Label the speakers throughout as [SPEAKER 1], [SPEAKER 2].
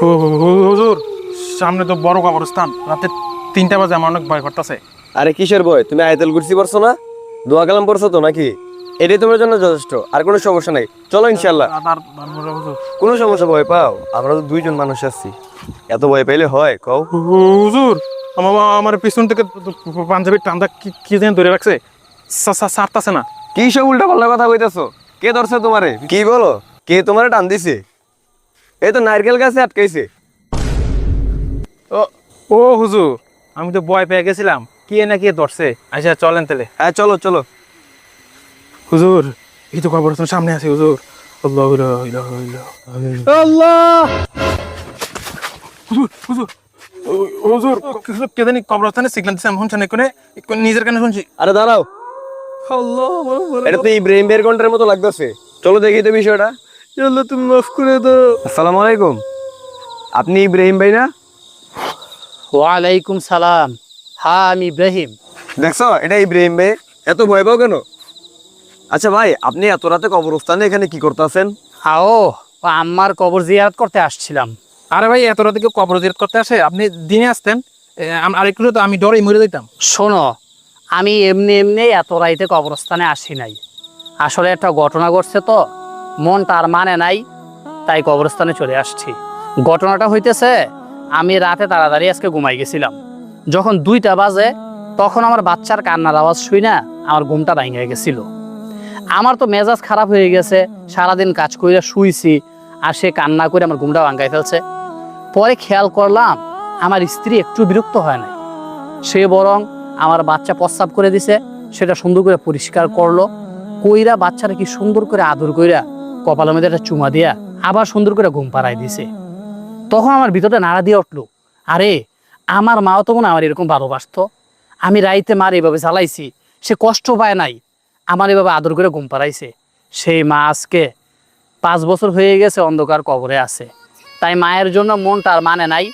[SPEAKER 1] হুজুর, সামনে তো বড় কবরস্থান, রাতে 3টা বাজে, আমার অনেক ভয় করতেছে।
[SPEAKER 2] আরে কিসের ভয়? তুমি আয়াতুল কুরসি পড়ছো না? দোয়া কালাম পড়ছো তো নাকি? এটাই তোমার জন্য যথেষ্ট, আর কোনো সমস্যা নাই। চলো ইনশাল্লাহ।
[SPEAKER 1] তারপরে হুজুর,
[SPEAKER 2] কোনো সমস্যা ভয় পাও? আমরা তো দুইজন মানুষ আছি, এত ভয় পাইলে হয় কও?
[SPEAKER 1] হুজুর, আমার পিছন থেকে পাঞ্জাবির টান্দা কি কি যেন ধরে রাখছে, ছাড়তাছে না।
[SPEAKER 2] কি সব উল্টা পাল্টা কথা কইতাছো? কে ধরছে তোমারে? কি বলো? কে তোমারে টান দিছে? এই তো নারকেল গাছে আটকাইছে।
[SPEAKER 1] ও ও হুজুর, আমি তো ভয় পেয়ে গেছিলাম, কে না কে ধরছে। আচ্ছা চলেন তাহলে।
[SPEAKER 2] হ্যাঁ চলো চলো।
[SPEAKER 1] হুজুর, এই তো কবরস্থান সামনে আছে হুজুর। আল্লাহু লা ইলাহা ইল্লা
[SPEAKER 2] আল্লাহ!
[SPEAKER 1] হুজুর হুজুর হুজুর, কে জানি কবরস্থানে সিগন্যাল দিচ্ছে, আমি শুনছি না, নিজের কানে শুনছি।
[SPEAKER 2] আরে দাঁড়াও, এটা তো ইব্রাহিম ভাইয়ের কণ্ঠের মতো লাগতেছে। চলো দেখি তো বিষয়টা।
[SPEAKER 1] আল্লাহ তুমি মাফ করে দাও।
[SPEAKER 2] আসসালামু আলাইকুম, আপনি ইব্রাহিম ভাই না?
[SPEAKER 3] ওয়ালাইকুম সালাম। হ্যাঁ, আমি ইব্রাহিম।
[SPEAKER 2] দেখছো, এটা ইব্রাহিম ভাই। এত ভয় পাও কেন? আচ্ছা ভাই, আপনি এত রাতে কবরস্থানে এখানে কি করতেছেন?
[SPEAKER 3] ও আম্মার কবর জিয়ারত করতে আসছিলাম।
[SPEAKER 1] আরে ভাই, এত রাতে কেউ কবর জিয়ারত করতে আসে? আপনি দিনে আসতেন, আর একটু তো আমি ডরে মরে যেতাম।
[SPEAKER 3] শোনো, আমি এমনি এমনি এত রাইতে কবরস্থানে আসি নাই। আসলে একটা ঘটনা ঘটছে তো, মনটা আর মানে নাই, তাই কবরস্থানে চলে আসছি। ঘটনাটা হইতেছে, আমি রাতে তাড়াতাড়ি আজকে ঘুমাই গেছিলাম। যখন 2টা বাজে, তখন আমার বাচ্চার কান্নার আওয়াজ শুই না, আমার ঘুমটা ভেঙে গেছিল। আমার তো মেজাজ খারাপ হয়ে গেছে, সারাদিন কাজ করে শুইছি, আর সে কান্না করে আমার ঘুমটা ভাঙাই ফেলছে। পরে খেয়াল করলাম আমার স্ত্রী একটু বিরক্ত হয় নাই, সে বরং আমার বাচ্চা প্রস্রাব করে দিছে, সেটা সুন্দর করে পরিষ্কার করলো, কইরা বাচ্চারা কি সুন্দর করে আদর কইরা কপালের মধ্যে একটা চুমা দিয়া আবার সুন্দর করে ঘুম পাড়াই দিছে। তখন আমার ভিতরটা নাড়া দিয়ে উঠলো, আরে আমার মাও তো মনে হয় আমার এরকম ভালোবাসতো। আমি রাইতে মার এভাবে জ্বালাইছি, সে কষ্ট পায় নাই, আমার এভাবে আদর করে ঘুম পাড়াইছে। সেই মা আজকে 5 বছর হয়ে গেছে অন্ধকার কবরে আছে। তাই মায়ের জন্য মনটা আর মানে নাই,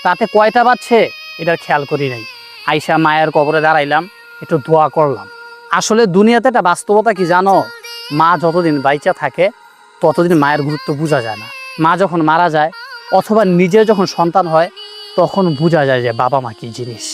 [SPEAKER 3] তাতে কয়টা বাজছে এটার খেয়াল করি নাই। আইসা মায়ের কবরে দাঁড়াইলাম, একটু দোয়া করলাম। আসলে দুনিয়াতে একটা বাস্তবতা কি জানো, মা যতদিন বাইচা থাকে ততদিন মায়ের গুরুত্ব বোঝা যায় না। মা যখন মারা যায় অথবা নিজের যখন সন্তান হয়, তখন বোঝা যায় যে বাবা মা কি জিনিস।